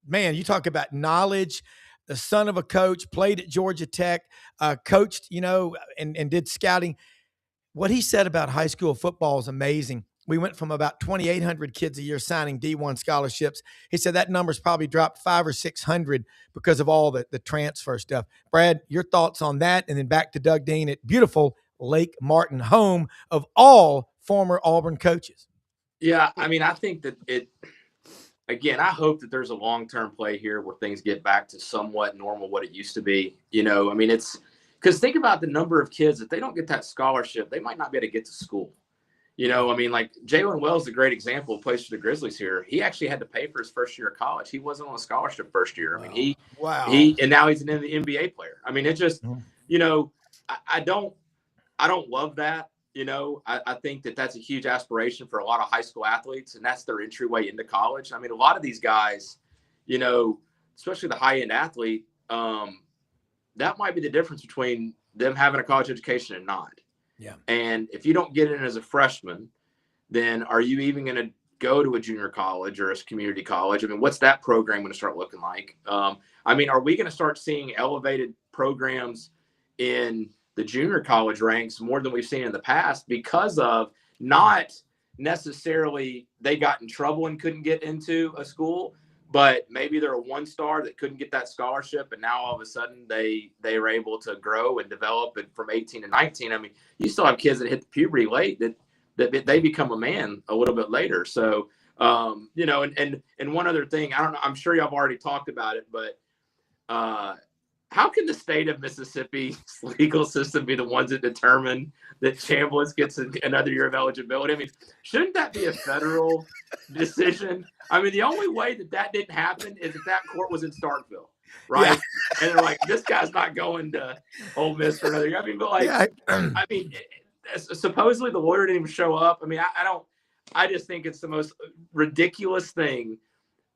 Man, you talk about knowledge. The son of a coach, played at Georgia Tech, coached, and did scouting. What he said about high school football is amazing. We went from about 2,800 kids a year signing D1 scholarships. He said that number's probably dropped 500 or 600 because of all the transfer stuff. Brad, your thoughts on that? And then back to Doug Dean at beautiful Lake Martin, home of all former Auburn coaches. Yeah, I mean, I think that again, I hope that there's a long-term play here where things get back to somewhat normal, what it used to be. I mean, it's because think about the number of kids that they don't get that scholarship, they might not be able to get to school. I mean, like Jalen Wells is a great example, plays for the Grizzlies here. He actually had to pay for his first year of college. He wasn't on a scholarship first year. I mean, and now he's an NBA player. I mean, it just, I don't love that. I think that that's a huge aspiration for a lot of high school athletes, and that's their entryway into college. I mean, a lot of these guys, especially the high-end athlete, that might be the difference between them having a college education and not. Yeah. And if you don't get in as a freshman, then are you even going to go to a junior college or a community college? I mean, what's that program going to start looking like? I mean, are we going to start seeing elevated programs in the junior college ranks more than we've seen in the past because of not necessarily they got in trouble and couldn't get into a school, but maybe they're a one-star that couldn't get that scholarship, and now all of a sudden they were able to grow and develop it from 18 to 19. I mean, you still have kids that hit the puberty late that they become a man a little bit later. So, and one other thing, I don't know, I'm sure y'all have already talked about it, but how can the state of Mississippi's legal system be the ones that determine that Chambliss gets another year of eligibility? I mean, shouldn't that be a federal decision? I mean, the only way that didn't happen is if that court was in Starkville, right? Yeah. And they're like, this guy's not going to Ole Miss for another year. I mean, but supposedly the lawyer didn't even show up. I mean, I just think it's the most ridiculous thing.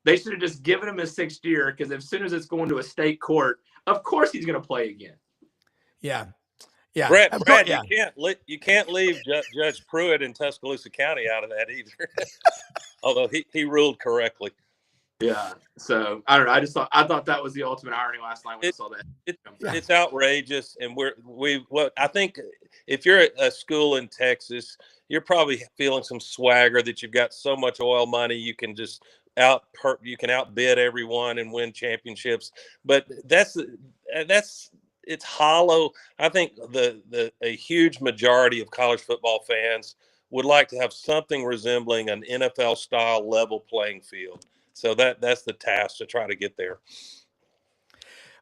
They should have just given him his 6th year, because as soon as it's going to a state court, of course he's going to play again. Yeah. Yeah. Brad, you can't leave Judge Pruitt in Tuscaloosa County out of that either. Although he ruled correctly. Yeah. So I don't know. I thought that was the ultimate irony last night when I saw that. It's outrageous. And I think if you're at a school in Texas, you're probably feeling some swagger that you've got so much oil money you can just outbid everyone and win championships. But it's hollow. I think a huge majority of college football fans would like to have something resembling an NFL style level playing field. So that's the task, to try to get there.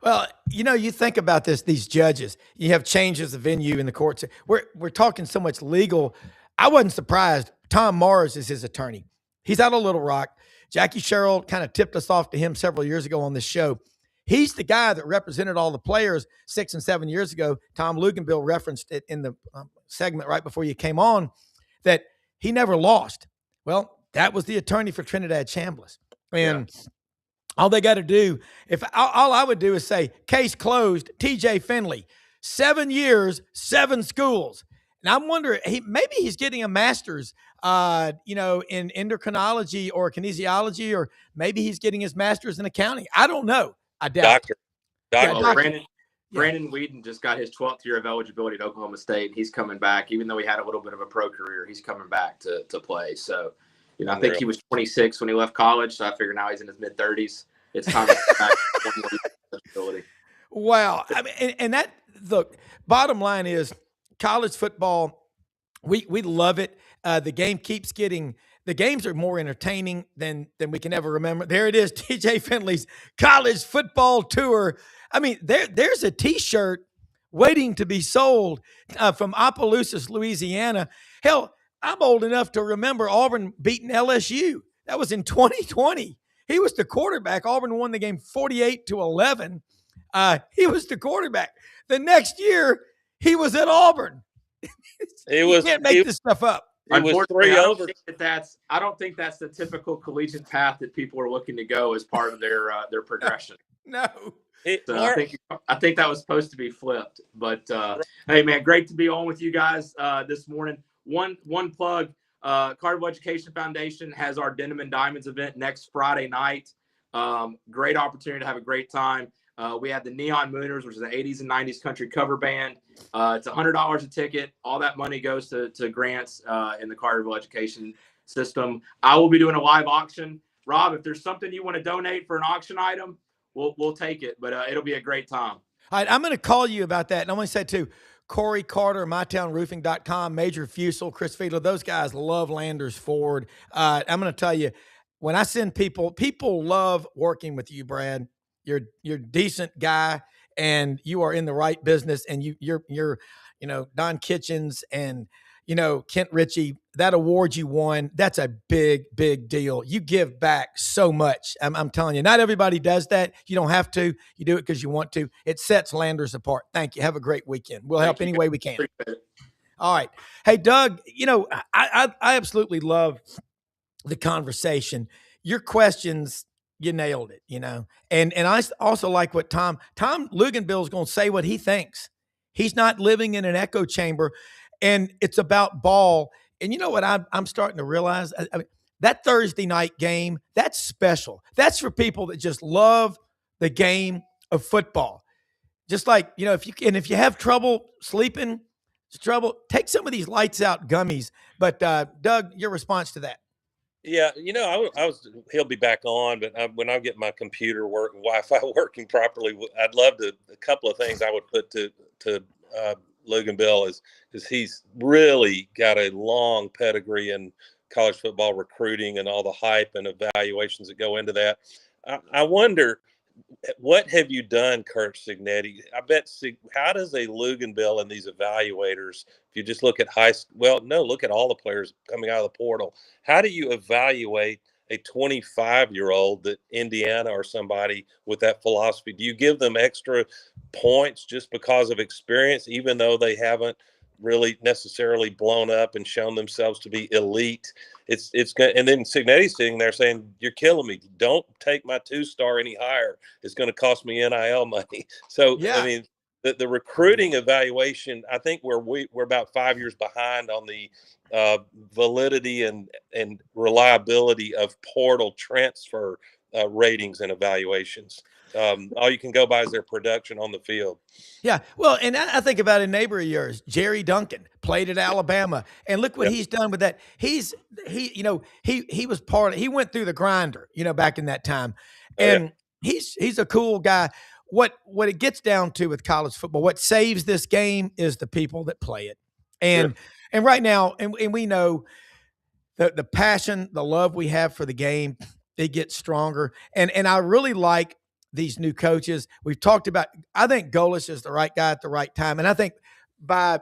Well, you think about these judges, you have changes of venue in the courts. We're talking so much legal. I wasn't surprised. Tom Morris is his attorney. He's out of Little Rock. Jackie Sherrill kind of tipped us off to him several years ago on this show. He's the guy that represented all the players 6 and 7 years ago. Tom Luginbill referenced it in the segment right before you came on, that he never lost. Well, that was the attorney for Trinidad Chambliss. And all they got to do, all I would do is say, case closed, TJ Finley, 7 years, 7 schools. And I'm wondering, maybe he's getting a master's, in endocrinology or kinesiology, or maybe he's getting his master's in accounting. I don't know. I doubt. Doctor. Brandon Whedon just got his 12th year of eligibility at Oklahoma State. He's coming back, even though he had a little bit of a pro career. He's coming back to play. So, I think he was 26 when he left college. So I figure now he's in his mid 30s. It's time to come back to one more eligibility. Wow. I mean, and that, look, bottom line is college football, we love it. The games are more entertaining than we can ever remember. There it is, TJ Finley's college football tour. I mean, there's a T-shirt waiting to be sold from Opelousas, Louisiana. Hell, I'm old enough to remember Auburn beating LSU. That was in 2020. He was the quarterback. Auburn won the game 48-11. He was the quarterback. The next year, he was at Auburn. You can't make this stuff up. It was Unfortunately, 3 over. I don't think that's the typical collegiate path that people are looking to go as part of their progression. No. So I think that was supposed to be flipped. But hey, man, great to be on with you guys this morning. One plug: Carnival Education Foundation has our Denim and Diamonds event next Friday night. Great opportunity to have a great time. We have the Neon Mooners, which is an 80s and 90s country cover band. It's $100 a ticket. All that money goes to grants in the Carterville education system. I will be doing a live auction. Rob, if there's something you want to donate for an auction item, we'll take it. But it'll be a great time. All right, I'm going to call you about that. And I'm going to say, too, Corey Carter, MyTownRoofing.com, Major Fusel, Chris Fiedler, those guys love Landers Ford. I'm going to tell you, when I send people love working with you, Brad. You're a decent guy, and you are in the right business. And you're Don Kitchens and Kent Ritchie. That award you won, that's a big deal. You give back so much. I'm telling you, not everybody does that. You don't have to. You do it because you want to. It sets Landers apart. Thank you. Have a great weekend. We'll help any way we can. All right. Hey, Doug. I absolutely love the conversation. Your questions. You nailed it, And I also like what Tom Luginbill is going to say what he thinks. He's not living in an echo chamber, and it's about ball. And you know what I'm starting to realize? I mean, that Thursday night game, that's special. That's for people that just love the game of football. Just like, if you have trouble sleeping, take some of these lights out gummies. But Doug, your response to that? Yeah, he'll be back on, but when I get my computer Wi-Fi working properly, I'd love to. A couple of things I would put to Luginbill is he's really got a long pedigree in college football recruiting and all the hype and evaluations that go into that. I wonder, what have you done, Kurt Signetti? I bet. How does a Luginbill and these evaluators, if you just look at look at all the players coming out of the portal. How do you evaluate a 25-year-old that Indiana or somebody with that philosophy? Do you give them extra points just because of experience, even though they haven't really necessarily blown up and shown themselves to be elite? It's going, and then Signetti's sitting there saying, "You're killing me. Don't take my 2-star any higher. It's going to cost me NIL money." So yeah. I mean, the recruiting evaluation, I think we're about 5 years behind on the validity and reliability of portal transfer ratings and evaluations. All you can go by is their production on the field. Yeah, well, and I think about a neighbor of yours, Jerry Duncan, played at Alabama, and look what he's done with that. He was he went through the grinder, back in that time, and he's a cool guy. What it gets down to with college football, what saves this game is the people that play it, and right now, and we know the passion, the love we have for the game, it gets stronger, and I really like these new coaches. We've talked about, I think Gauex is the right guy at the right time. And I think by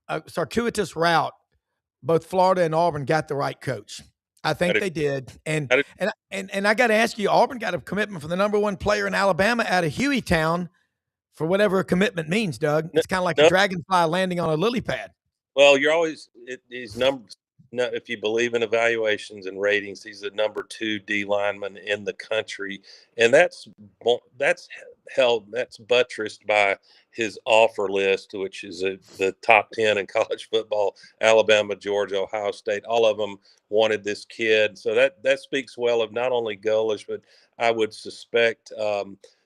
a circuitous route, both Florida and Auburn got the right coach. I think they did. And I got to ask you, Auburn got a commitment from the number one player in Alabama out of Hueytown for whatever a commitment means, Doug. It's kind of like a dragonfly landing on a lily pad. Well, you're always these numbers. No, if you believe in evaluations and ratings, he's the number 2 D lineman in the country, and that's buttressed by his offer list, which is the top 10 in college football: Alabama, Georgia, Ohio State. All of them wanted this kid, so that speaks well of not only Gauex, but I would suspect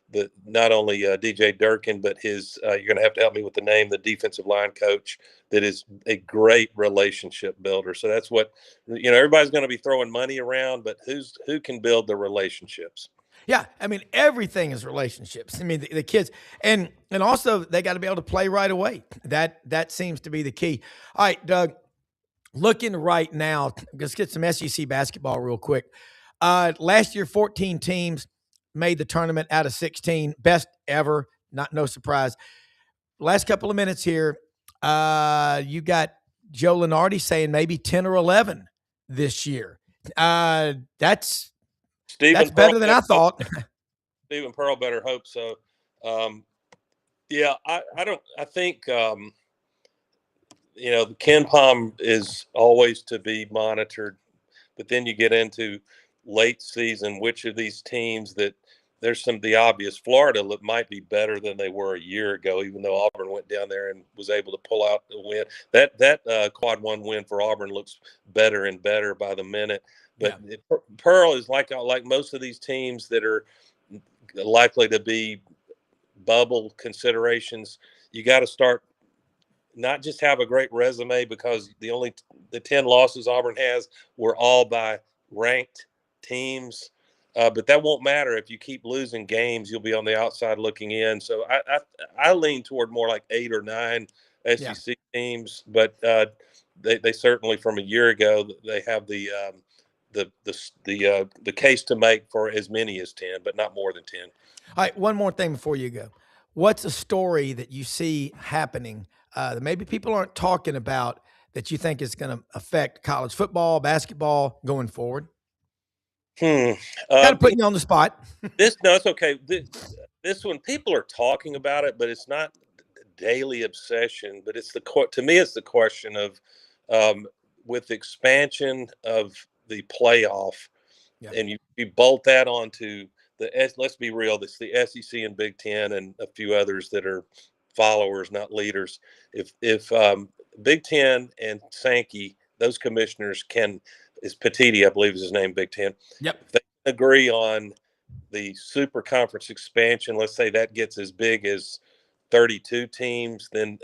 that not only DJ Durkin, but his you're going to have to help me with the name, the defensive line coach, that is a great relationship builder. So that's what, everybody's going to be throwing money around, but who can build the relationships? Yeah, I mean, everything is relationships. I mean, the kids, and also they got to be able to play right away. That seems to be the key. All right, Doug, looking right now, let's get some SEC basketball real quick. Last year, 14 teams made the tournament out of 16, best ever. No surprise. Last couple of minutes here, you got Joe Lunardi saying maybe 10 or 11 this year. That's better than I thought. Stephen Pearl better hope so. I think the Ken Palm is always to be monitored, but then you get into late season, which of these teams that there's the obvious. Florida might be better than they were a year ago, even though Auburn went down there and was able to pull out the win. That quad one win for Auburn looks better and better by the minute. But Pearl is like most of these teams that are likely to be bubble considerations. You got to start not just have a great resume, because the 10 losses Auburn has were all by ranked teams. But that won't matter if you keep losing games. You'll be on the outside looking in. So I lean toward more like 8 or 9 SEC teams. But they certainly, from a year ago, they have the case to make for as many as 10, but not more than 10. All right, one more thing before you go. What's a story that you see happening that maybe people aren't talking about that you think is going to affect college football, basketball going forward? Got to put you on the spot. No, it's okay. This one, people are talking about it, but it's not daily obsession. But to me, it's the question of with expansion of the playoff, and you bolt that onto let's be real, it's the SEC and Big Ten and a few others that are followers, not leaders. If Big Ten and Sankey, those commissioners is Petiti, I believe is his name, Big Ten. Yep. If they agree on the super conference expansion, let's say that gets as big as 32 teams, then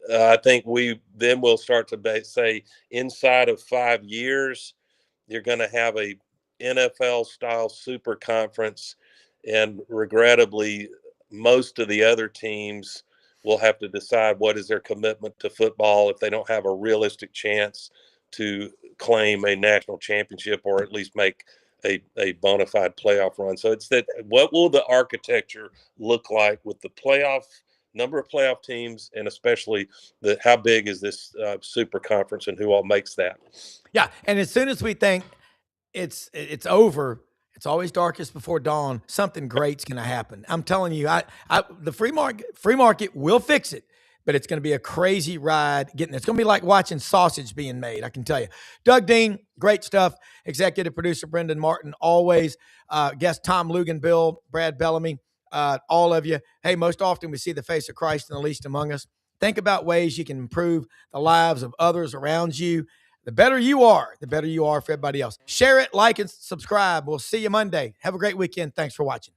I think we'll start to say inside of 5 years, you're going to have a NFL style super conference, and regrettably, most of the other teams will have to decide what is their commitment to football if they don't have a realistic chance to claim a national championship or at least make a bona fide playoff run. So it's what will the architecture look like with the number of playoff teams, and especially how big is this super conference and who all makes that? Yeah, and as soon as we think it's over, it's always darkest before dawn. Something great's going to happen. I'm telling you, the free market will fix it, but it's going to be a crazy ride getting. It's going to be like watching sausage being made. I can tell you. Doug Dean, great stuff. Executive producer Brendan Martin, always. Guest Tom Luginbill, Brad Bellamy, all of you. Hey, most often we see the face of Christ in the least among us. Think about ways you can improve the lives of others around you. The better you are for everybody else. Share it, like, and subscribe. We'll see you Monday. Have a great weekend. Thanks for watching.